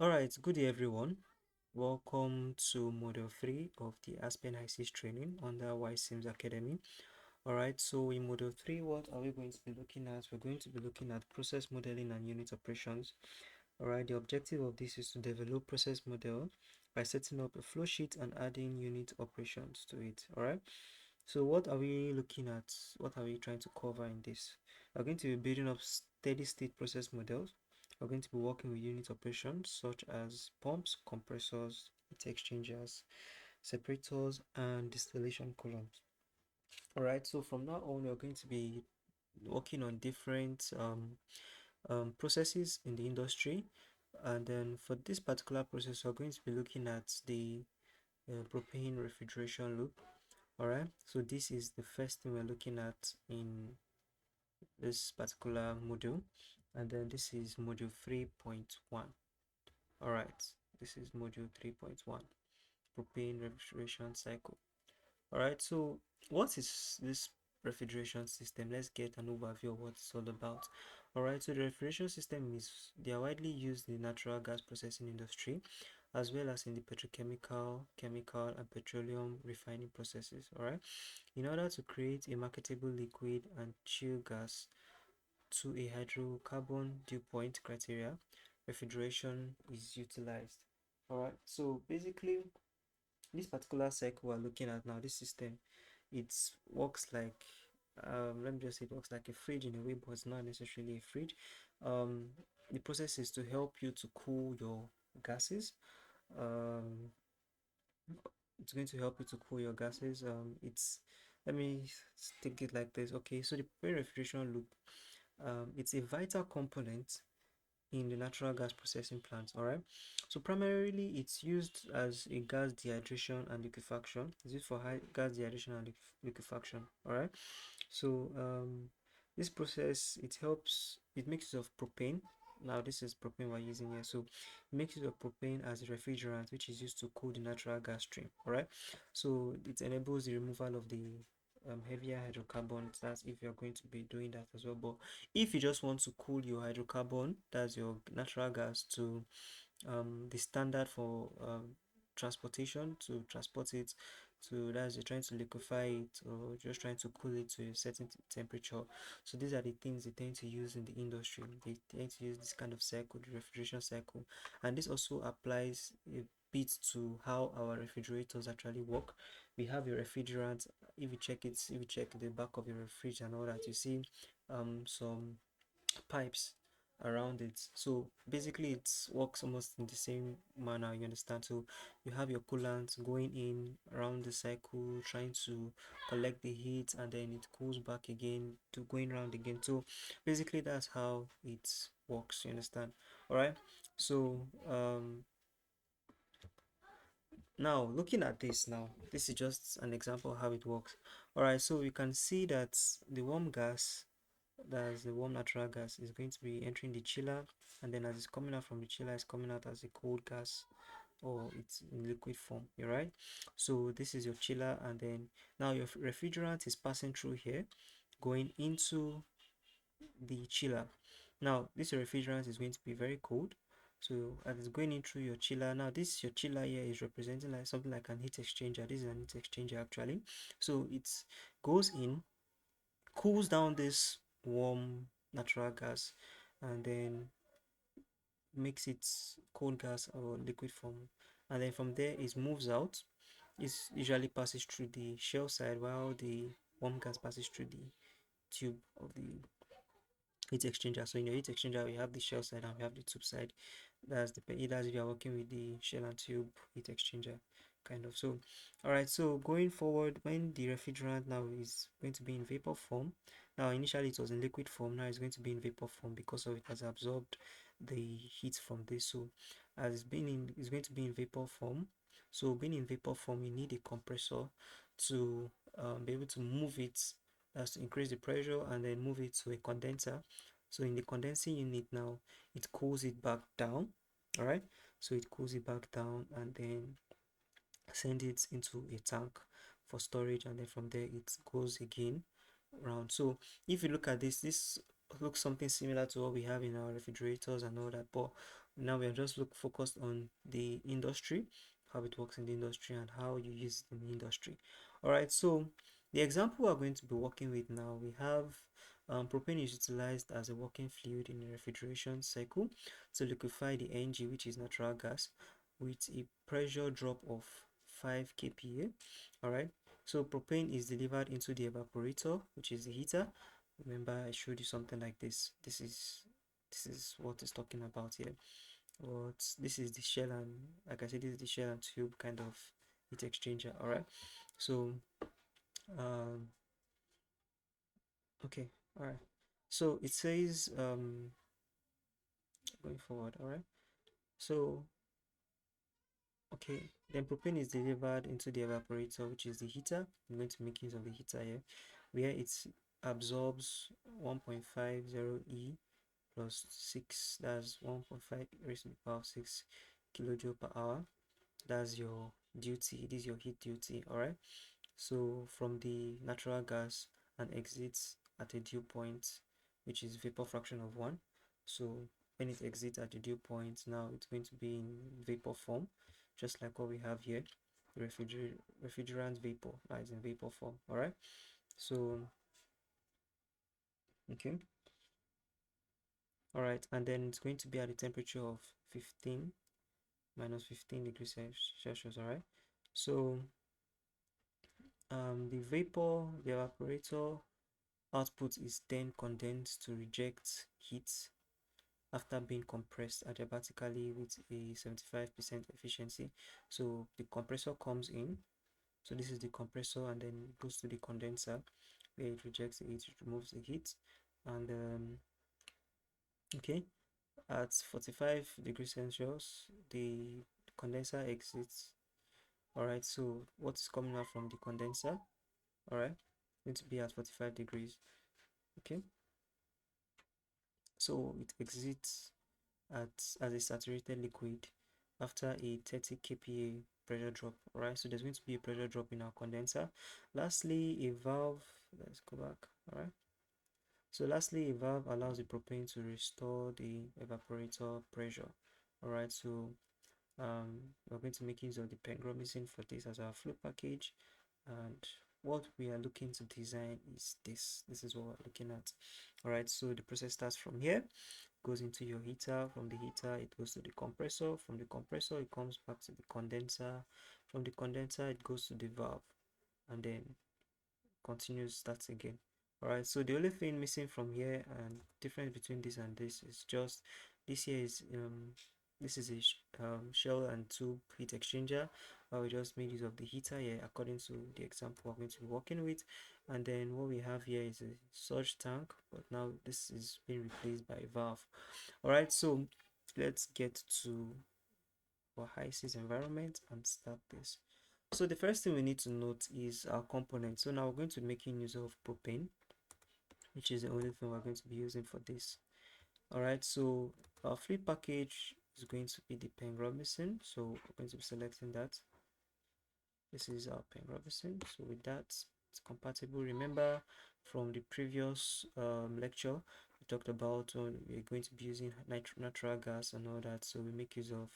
Alright, good day everyone. Welcome to Module 3 of the Aspen ICs training under Y Sims Academy. Alright, so in Module 3, what are we going to be looking at? We're going to be looking at process modeling and unit operations. Alright, the objective of this is to develop process model by setting up a flow sheet and adding unit operations to it. Alright, so what are we looking at? What are we trying to cover in this? We're going to be building up steady state process models. We're going to be working with unit operations such as pumps, compressors, heat exchangers, separators, and distillation columns. Alright, so from now on, we're going to be working on different processes in the industry. And then for this particular process, we're going to be looking at the propane refrigeration loop. Alright, so this is the first thing we're looking at in this particular module, and then this is module 3.1. Alright, this is module 3.1, propane refrigeration cycle. Alright, so what is this refrigeration system? Let's get an overview of what it's all about. Alright, so the refrigeration system they are widely used in the natural gas processing industry, as well as in the petrochemical, chemical, and petroleum refining processes. Alright, in order to create a marketable liquid and chill gas to a hydrocarbon dew point criteria, refrigeration is utilized. Alright, so basically this particular cycle we're looking at now, this system, it works like let me just say it works like a fridge in a way, but it's not necessarily a fridge. The process is to help you to cool your gases. um, it's going to help you to cool your gases. It's let me take it like this. Okay, so the refrigeration loop, it's a vital component in the natural gas processing plants. All right, so primarily it's used as a gas dehydration and liquefaction. It's used for high gas dehydration and liquefaction. All right, so this process, it makes use of propane. Now this is propane we're using here, so it makes use of propane as a refrigerant, which is used to cool the natural gas stream. All right, so it enables the removal of the heavier hydrocarbons. That's if you're going to be doing that as well. But if you just want to cool your hydrocarbon, that's your natural gas, to the standard for transportation, to transport it to, that's you're trying to liquefy it or just trying to cool it to a certain temperature. So these are the things they tend to use in the industry. They tend to use this kind of cycle, the refrigeration cycle, and this also applies a bit to how our refrigerators actually work. We have a refrigerant. If you check the back of your fridge and all that, you see some pipes around it. So basically it works almost in the same manner, you understand. So you have your coolant going in around the cycle, trying to collect the heat, and then it cools back again to going around again. So basically that's how it works, you understand. All right, so now looking at this, now this is just an example of how it works. All right, so you can see that the warm gas, that's the warm natural gas, is going to be entering the chiller, and then as it's coming out from the chiller, it's coming out as a cold gas, or it's in liquid form. You're right, so this is your chiller, and then now your refrigerant is passing through here, going into the chiller. Now this refrigerant is going to be very cold, so as it's going in through your chiller, now this your chiller here is representing like something like an heat exchanger. This is an heat exchanger actually. So it goes in, cools down this warm natural gas, and then makes it cold gas or liquid form, and then from there it moves out. It usually passes through the shell side, while the warm gas passes through the tube of the heat exchanger. So in your heat exchanger, we have the shell side and we have the tube side. That's the either if you are working with the shell and tube heat exchanger, kind of. So all right, so going forward, when the refrigerant now is going to be in vapor form, now initially it was in liquid form, now it's going to be in vapor form because of it has absorbed the heat from this. So as it's going to be in vapor form. So being in vapor form, you need a compressor to be able to move it. That's to increase the pressure and then move it to a condenser. So in the condensing unit now, it cools it back down. All right, so it cools it back down and then send it into a tank for storage, and then from there it goes again around. So if you look at this looks something similar to what we have in our refrigerators and all that, but Now we are just focused on the industry, how it works in the industry and how you use it in the industry. All right, so the example we're going to be working with now, we have propane is utilized as a working fluid in a refrigeration cycle to liquefy the NG, which is natural gas, with a pressure drop of 5 kPa. All right, so propane is delivered into the evaporator, which is the heater. Remember, I showed you something like this. This is what it's talking about here. But this is the shell and, like I said, this is the shell and tube kind of heat exchanger. All right, so um okay, all right, so it says going forward. All right, so okay, then propane is delivered into the evaporator, which is the heater. I'm going to make use of the heater here, where it absorbs 1.50 E plus 6, that's 1.5 raised to the power of 6 kilojoule per hour. That's your duty, this is your heat duty. All right, so from the natural gas and exits at a dew point, which is vapor fraction of 1. So when it exits at the dew point, now it's going to be in vapor form, just like what we have here. The refrigerant vapor is in vapor form. All right, so okay, all right, and then it's going to be at a temperature of 15 minus 15 degrees Celsius. All right, so the evaporator output is then condensed to reject heat after being compressed adiabatically with a 75% efficiency. So the compressor comes in, so this is the compressor, and then it goes to the condenser where it rejects the heat, it removes the heat, and okay, at 45 degrees Celsius the condenser exits. All right, so what's coming out from the condenser, all right, going to be at 45 degrees. Okay, so it exits as a saturated liquid after a 30 kPa pressure drop. All right, so there's going to be a pressure drop in our condenser. Lastly, a valve, let's go back. All right, so lastly, a valve allows the propane to restore the evaporator pressure. All right, so we're going to make use of the pengromycin for this as our fluid package, and what we are looking to design is this is what we're looking at. All right, so the process starts from here, goes into your heater. From the heater it goes to the compressor. From the compressor it comes back to the condenser. From the condenser it goes to the valve, and then continues, starts again. All right, so the only thing missing from here and difference between this and this is just this here is this is a shell and tube heat exchanger. We just made use of the heater here according to the example we're going to be working with, and then what we have here is a surge tank, but now this is being replaced by a valve. All right, so let's get to our high-sys environment and start this. So the first thing we need to note is our components. So now we're going to be making use of propane, which is the only thing we're going to be using for this. All right, so our fluid package is going to be the Pen Robinson, so we're going to be selecting that. This is our Pen Robinson, so with that it's compatible. Remember from the previous lecture we talked about we're going to be using natural gas and all that, so we make use of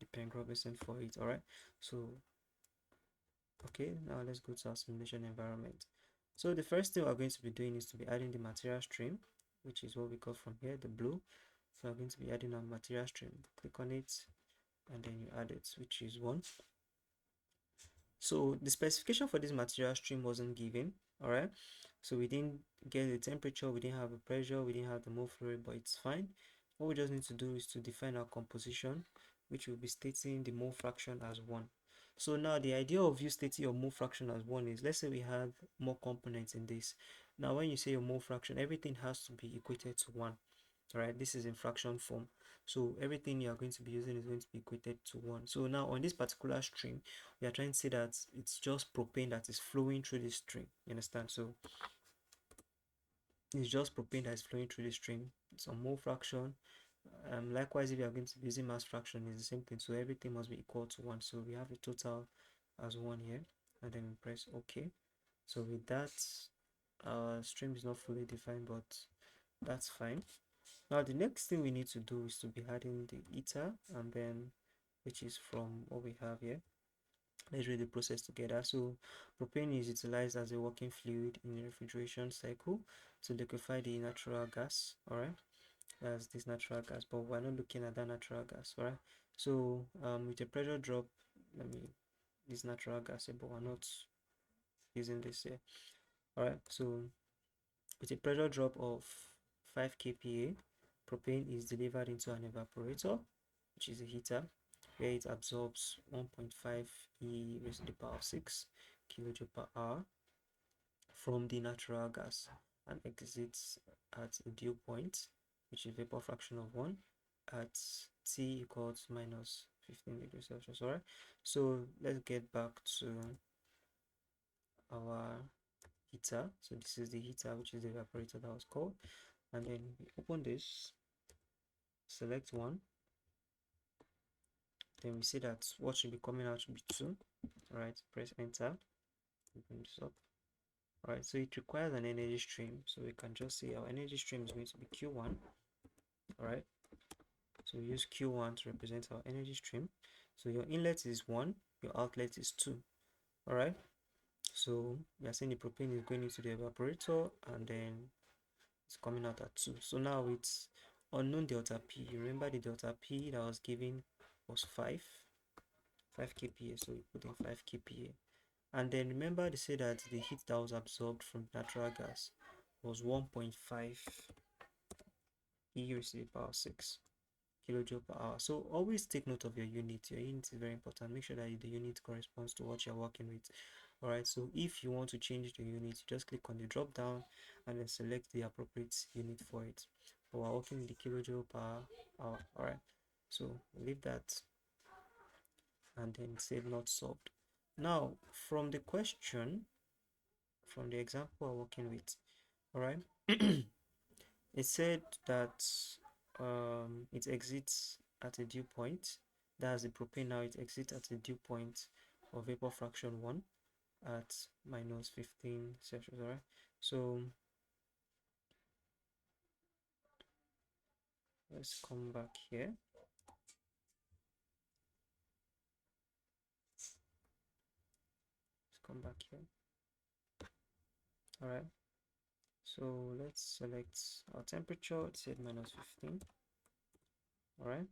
the Pen Robinson for it. All right, so okay, now let's go to our simulation environment. So the first thing we're going to be doing is to be adding the material stream, which is what we got from here, the blue. So I'm going to be adding our material stream. Click on it and then you add it, which is 1. So the specification for this material stream wasn't given. All right, so we didn't get the temperature, we didn't have the pressure, we didn't have the mole flow rate, but it's fine. What we just need to do is to define our composition, which will be stating the mole fraction as 1. So now the idea of you stating your mole fraction as 1 is, let's say we have more components in this. Now when you say your mole fraction, everything has to be equated to 1. All right, this is in fraction form, so everything you are going to be using is going to be equated to 1. So now on this particular stream we are trying to say that it's just propane that is flowing through this stream, you understand? So it's just propane that is flowing through the stream. It's a mole fraction. Likewise, if you are going to be using mass fraction, it's the same thing, so everything must be equal to 1. So we have the total as 1 here, and then we press OK. So with that, our stream is not fully defined, but that's fine. Now the next thing we need to do is to be adding the heater, and then which is from what we have here. Let's read the process together. So propane is utilized as a working fluid in the refrigeration cycle to liquefy the natural gas. All right, that's this natural gas, but we're not looking at that natural gas. All right, so with a pressure drop, let me this natural gas here, but we're not using this here. All right, so with a pressure drop of 5 kPa, propane is delivered into an evaporator, which is a heater, where it absorbs 1.5 e raised to the power of 6 kilojoule per hour from the natural gas and exits at a dew point, which is vapor fraction of 1, at T equals minus 15 degrees Celsius. All right, so let's get back to our heater. So this is the heater, which is the evaporator that was called, and then we open this, select one, then we see that what should be coming out should be 2. All right, press enter, open this up. All right, so it requires an energy stream, so we can just say our energy stream is going to be Q1. All right, so we use Q1 to represent our energy stream. So your inlet is 1, your outlet is 2. All right, so we are saying the propane is going into the evaporator, and then it's coming out at 2. So now it's unknown delta P. You remember the delta P that was given was 5 kPa, so we put in 5 kPa. And then remember they said that the heat that was absorbed from natural gas was 1.5 e raised to the power 6 kilojoule per hour. So always take note of your unit. Your unit is very important. Make sure that the unit corresponds to what you're working with. All right, so if you want to change the unit, you just click on the drop down and then select the appropriate unit for it. But we're working with the kilojoule per hour. All right, so leave that and then say not solved. Now from the question, from the example we're working with, all right, it said that it exits at a dew point. That's the propane. Now it exits at a dew point of vapor fraction 1 at minus 15 Celsius. All right, so let's come back here. Let's come back here. All right, so let's select our temperature. It said minus 15. All right,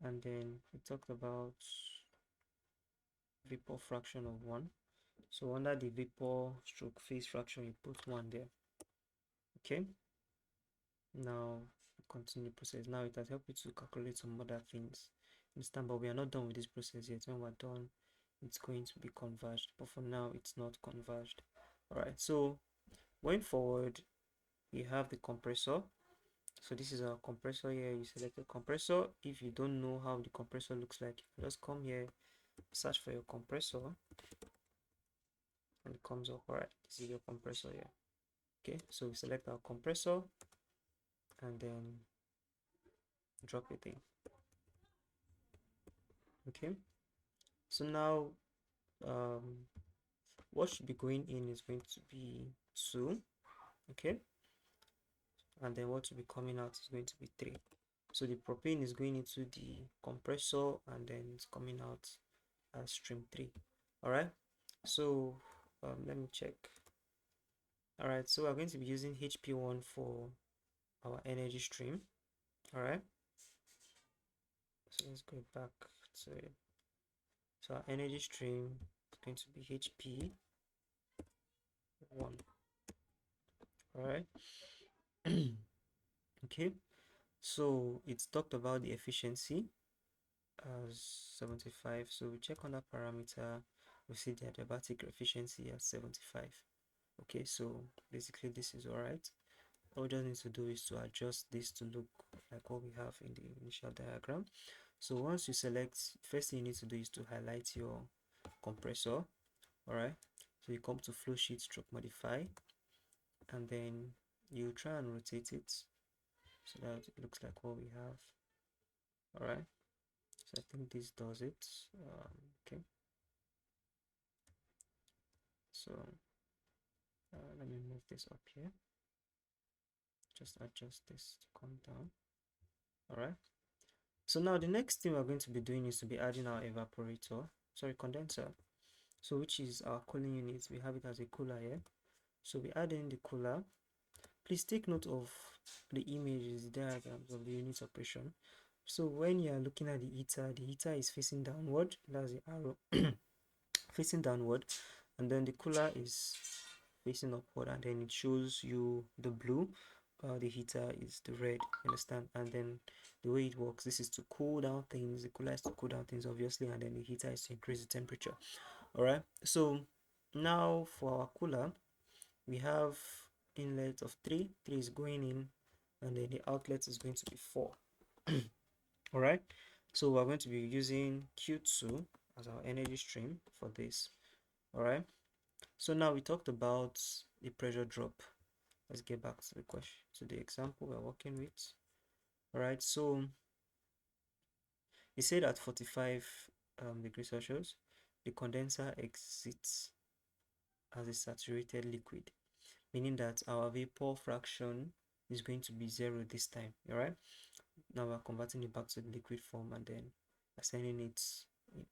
and then we talked about vapor fraction of 1. So under the vapor stroke phase fraction, you put 1 there. Okay, now continue the process. Now it has helped you to calculate some other things. Understand, but we are not done with this process yet. When we're done, it's going to be converged, but for now it's not converged. All right, so going forward, we have the compressor. So this is our compressor here. You select a compressor. If you don't know how the compressor looks like, just come here, search for your compressor, and it comes up. All right, this is your compressor here. Okay, so we select our compressor and then drop it in. Okay, so now what should be going in is going to be 2. Okay, and then what will be coming out is going to be 3. So the propane is going into the compressor and then it's coming out as stream 3. All right, so let me check. All right, so we're going to be using HP1 for our energy stream. All right, so let's go back to it. So our energy stream is going to be HP1. All right. Okay, so it's talked about the efficiency as 75. So we check on that parameter, we see the adiabatic efficiency as 75. Okay, so basically this is all right. All we just need to do is to adjust this to look like what we have in the initial diagram. So once you select, first thing you need to do is to highlight your compressor. All right, so you come to flow sheet stroke modify, and then you try and rotate it so that it looks like what we have. All right, so I think this does it. Okay, so let me move this up here. just adjust this to come down. All right. So now the next thing we're going to be doing is to be adding our evaporator, sorry, condenser. So which is our cooling unit. We have it as a cooler here. So we add in the cooler. Please take note of the images, diagrams of the unit operation. So when you are looking at the heater is facing downward. That's the arrow facing downward, and then the cooler is facing upward, and then it shows you the blue. The heater is the red, understand? And then the way it works, this is to cool down things. The cooler is to cool down things, obviously, and then the heater is to increase the temperature. All right. So now for our cooler, we have inlet of 3 is going in, and then the outlet is going to be 4. All right, so we're going to be using Q2 as our energy stream for this. All right, so now we talked about the pressure drop. Let's get back to the question, to the example we're working with. All right, so it said at 45 degrees Celsius, the condenser exits as a saturated liquid, meaning that our vapor fraction is going to be 0 this time. All right, now we're converting it back to the liquid form and then sending it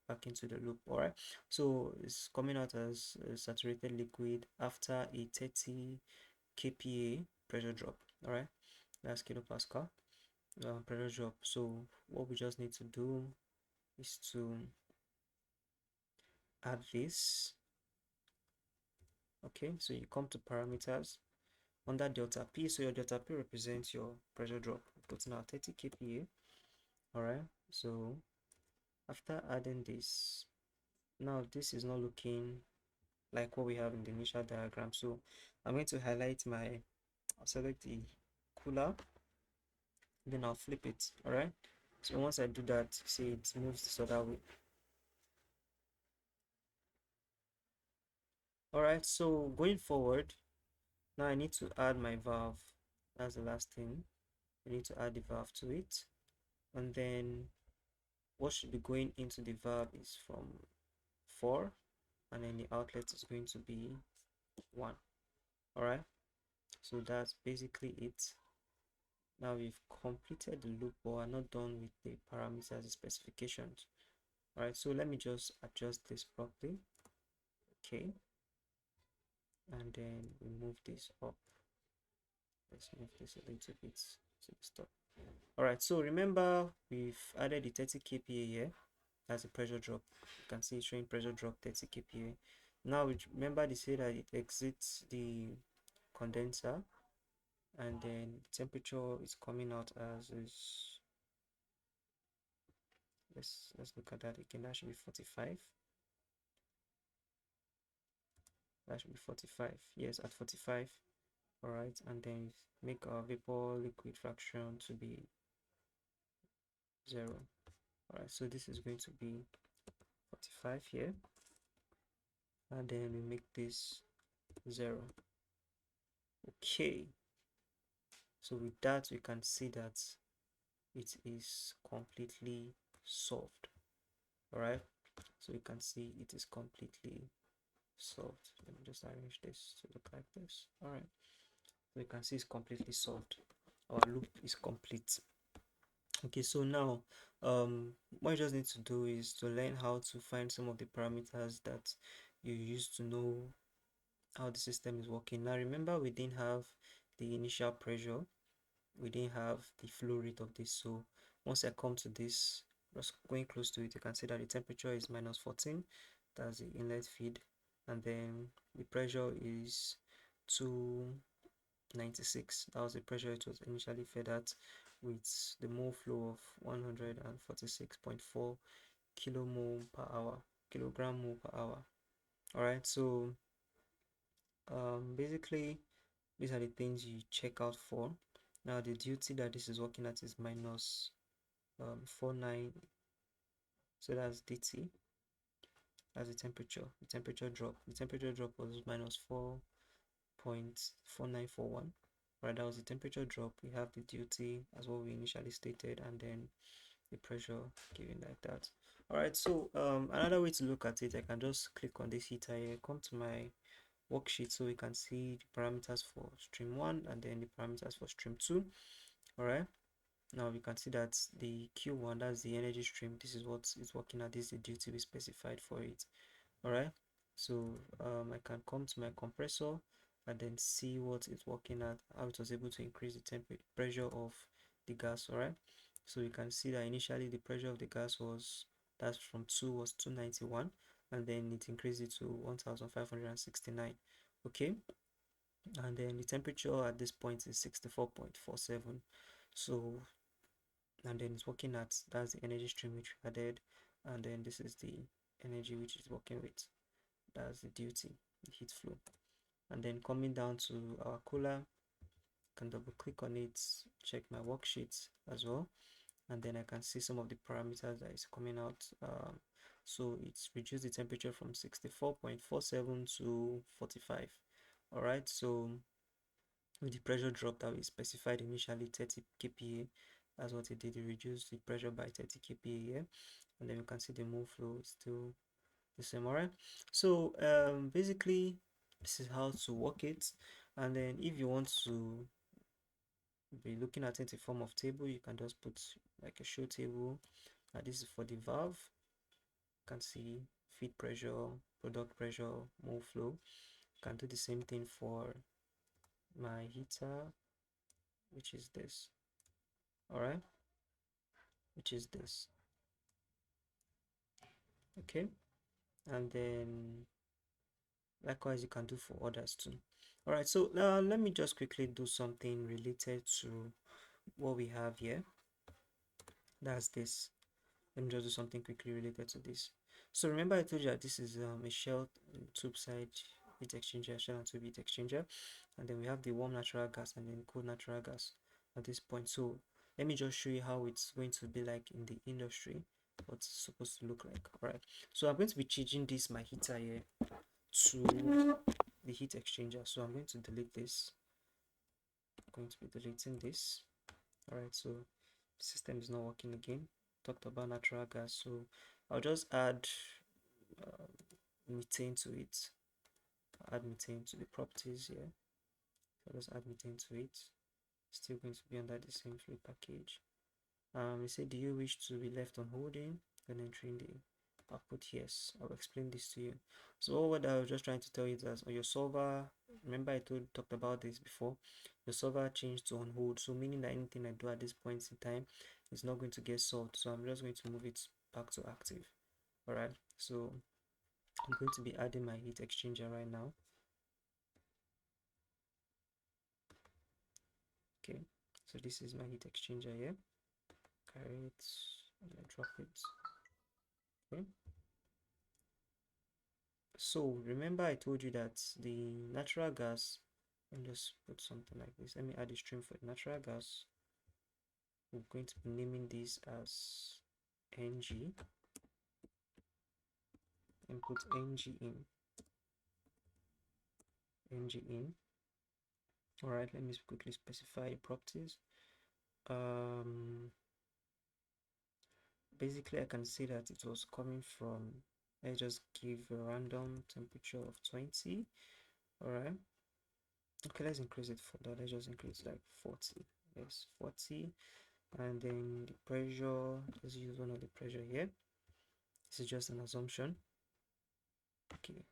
back into the loop. All right, so it's coming out as a saturated liquid after a 30 kPa pressure drop. All right, that's kilopascal pressure drop. So what we just need to do is to add this. Okay, so you come to parameters under delta P. So your delta P represents your pressure drop. Putting out 30 kPa. All right, so after adding this, now this is not looking like what we have in the initial diagram. So I'm going to highlight I'll select the cooler, then I'll flip it. All right, so once I do that, see it moves this other way. All right, so going forward, now I need to add my valve. That's the last thing. I need to add the valve to it, and then what should be going into the valve is from 4, and then the outlet is going to be 1. All right, so that's basically it. Now we've completed the loop, but we're not done with the parameters, the specifications. All right, so let me just adjust this properly. Okay, and then we move this up. Let's move this a little bit to the stop. All right, so remember we've added the 30 kPa here. That's a pressure drop. You can see it's showing pressure drop 30 kPa. Now remember they say that it exits the condenser, and then the temperature is coming out as is. Let's look at that again. That should be 45. That should be 45. Yes, at 45. All right, and then make our vapor liquid fraction to be 0. All right, so this is going to be 45 here, and then we make this 0. Okay, so with that we can see that it is completely solved. All right, so you can see it is completely solved. Let me just arrange this to look like this. All right, so you can see it's completely solved. Our loop is complete. Okay, so now what you just need to do is to learn how to find some of the parameters that you use to know how the system is working. Now remember, we didn't have the initial pressure, we didn't have the flow rate of this. So once I come to this, just going close to it, you can see that the temperature is -14. That's the inlet feed, and then the pressure is 296. That was the pressure it was initially fed at, with the mole flow of 146.4 kilomole per hour, kilogram mole per hour. All right, so basically these are the things you check out for. Now the duty that this is working at is minus 49, so that's dt. That's the temperature drop. The temperature drop was minus 4.4941. Right, that was the temperature drop. We have the duty as what we initially stated, and then the pressure given like that. All right, so another way to look at it, I can just click on this heater here, come to my worksheet so we can see the parameters for stream 1 and then the parameters for stream 2. All right, now we can see that the Q1, that's the energy stream, this is what it's working at, this is the duty we specified for it. All right, so I can come to my compressor and then see what it's working at, how it was able to increase the temperature pressure of the gas. All right, so you can see that initially the pressure of the gas was, that's from 2 was 291, and then it increased it to 1569. Okay, and then the temperature at this point is 64.47. So, and then it's working at, that's the energy stream which we added, and then this is the energy which is working with, that's the duty, the heat flow. And then coming down to our cooler, can double click on it, check my worksheet as well, and then I can see some of the parameters that is coming out. So it's reduced the temperature from 64.47 to 45. All right, so with the pressure drop that we specified initially, 30 kPa, that's what it did. It reduced the pressure by 30 kPa here, and then you can see the move flow is still the same. All right, so basically this is how to work it. And then if you want to be looking at it in form of table, you can just put like a show table. This is for the valve. You can see feed pressure, product pressure, move flow. You can do the same thing for my heater, which is this. All right, which is this. Okay, and then likewise you can do for others too. All right, so now let me just quickly do something related to what we have here. That's this. Let me just do something quickly related to this. So remember I told you that this is a shell tube side heat exchanger, shell and tube heat exchanger, and then we have the warm natural gas and then cold natural gas at this point. So let me just show you how it's going to be like in the industry, what it's supposed to look like. All right, so I'm going to be changing this my heater here to the heat exchanger. So I'm going to delete this. I'm going to be deleting this. All right, so system is not working again. Talked about natural gas, so I'll just add uh, methane to it. Add methane to the properties here. So I'll just add methane to it. Still going to be under the same fluid package. We say, do you wish to be left on holding? Then entering the output, yes. I'll explain this to you. So what I was just trying to tell you is that on your solver, remember I talked about this before, the solver changed to on hold, so meaning that anything I do at this point in time is not going to get solved. So I'm just going to move it back to active. All right, so I'm going to be adding my heat exchanger right now. Okay, so this is my heat exchanger here. Carry it and I drop it. Okay, so remember I told you that the natural gas, and just put something like this. Let me add a stream for natural gas. We're going to be naming this as ng, and put ng in. All right, let me quickly specify the properties. Basically I can see that it was coming from, I just give a random temperature of 20. All right, okay, let's increase it further. Let's just increase like 40. Yes, 40. And then the pressure, let's use one of the pressure here. This is just an assumption. Okay,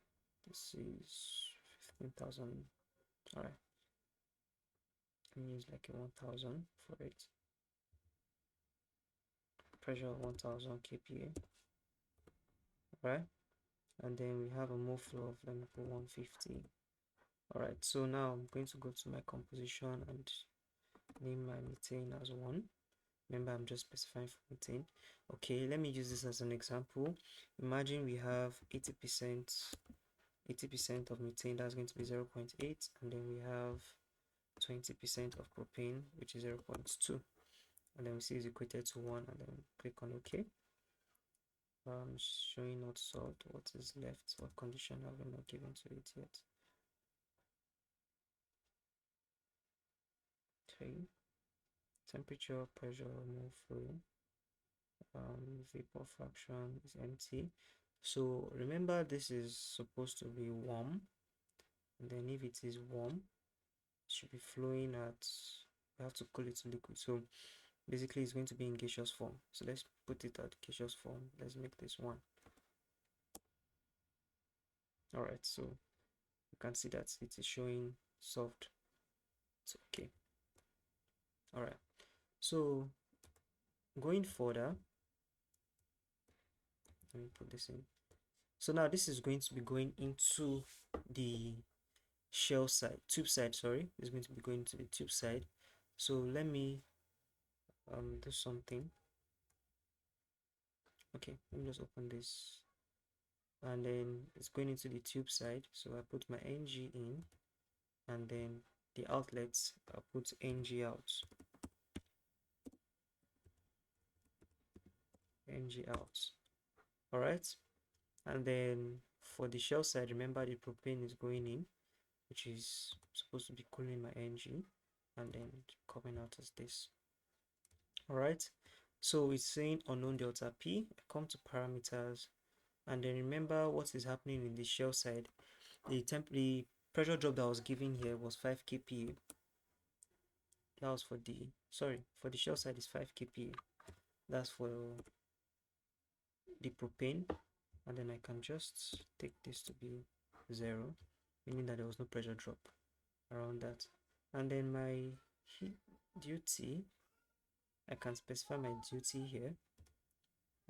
this is 15,000. All right, let me use like a 1,000 for it. Pressure 1,000 kPa. All right, and then we have a move flow of, let me put 150. All right, so now I'm going to go to my composition and name my methane as 1. Remember I'm just specifying for methane. Okay, let me use this as an example. Imagine we have 80% of methane, that's going to be 0.8, and then we have 20% of propane, which is 0.2, and then we see is equated to 1, and then click on OK. Showing not solved, what is left, what condition have we not given to it yet. Okay, temperature, pressure, move flow, vapor fraction is empty. So remember this is supposed to be warm, and then if it is warm, it should be flowing at, we have to cool it to liquid. So basically it's going to be in gaseous form. So let's put it at gaseous form. Let's make this 1. All right, so you can see that it is showing soft. It's okay. All right, so going further, let me put this in. So now this is going to be going into the shell side, tube side, sorry. It's going to be going to the tube side. So let me do something. Okay, let me just open this, and then it's going into the tube side. So I put my ng in, and then the outlets I put ng out, all right. And then for the shell side, remember the propane is going in, which is supposed to be cooling my ng, and then coming out as this. All right, so it's saying unknown delta p. I come to parameters, and then remember what is happening in the shell side. The pressure drop that was given here was 5 kPa. That was for the, sorry, for the shell side is 5 kPa. That's for the propane, and then I can just take this to be 0, meaning that there was no pressure drop around that. And then my heat duty, I can specify my duty here.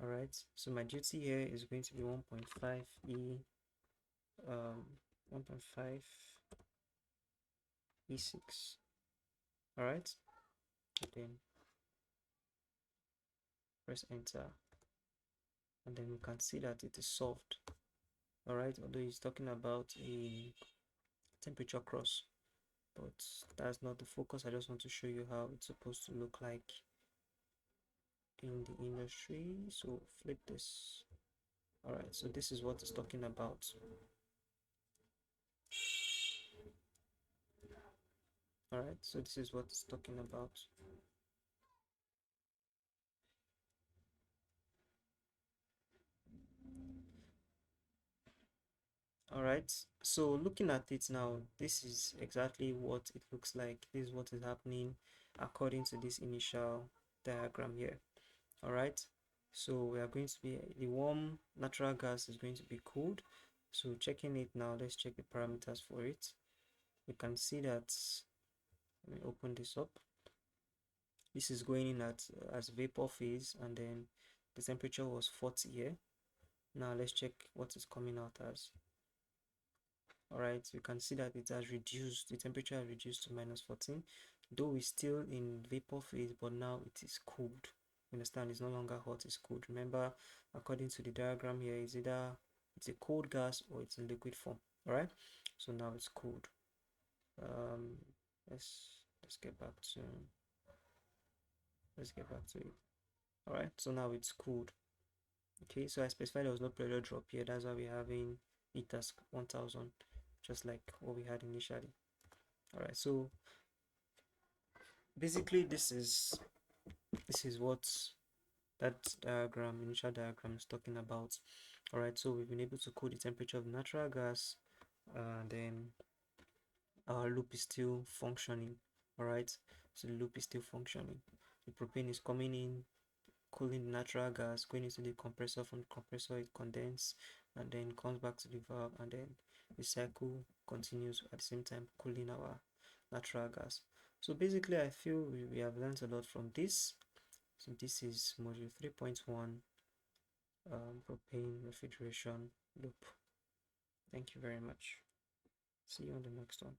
All right, so my duty here is going to be 1.5 E, 1.5 E6. All right, and then press enter, and then we can see that it is solved. All right, although he's talking about a temperature cross, but that's not the focus. I just want to show you how it's supposed to look like in the industry. So flip this. All right, so this is what it's talking about. All right, so this is what it's talking about. All right, so looking at it now, this is exactly what it looks like. This is what is happening according to this initial diagram here. All right, so we are going to be, the warm natural gas is going to be cooled. So checking it now, let's check the parameters for it. We can see that, let me open this up. This is going in at as vapor phase, and then the temperature was 40 here. Now let's check what is coming out as. All right, you can see that it has reduced, the temperature has reduced to -14, though it's still in vapor phase, but now it is cooled. You understand, it's no longer hot, it's cooled. Remember, according to the diagram here, it's either it's a cold gas or it's in liquid form. All right, so now it's cooled. um let's get back to it. All right, so now it's cooled. Okay, so I specified there was no pressure drop here. That's why we're having it as 1000, just like what we had initially. All right, so basically this is what that initial diagram is talking about. All right, so we've been able to cool the temperature of natural gas, and then our loop is still functioning. All right, so the loop is still functioning. The propane is coming in, cooling the natural gas, going into the compressor. From the compressor it condenses and then comes back to the valve, and then the cycle continues at the same time cooling our natural gas. So basically I feel we have learned a lot from this. So this is module 3.1, propane refrigeration loop. Thank you very much. See you on the next one.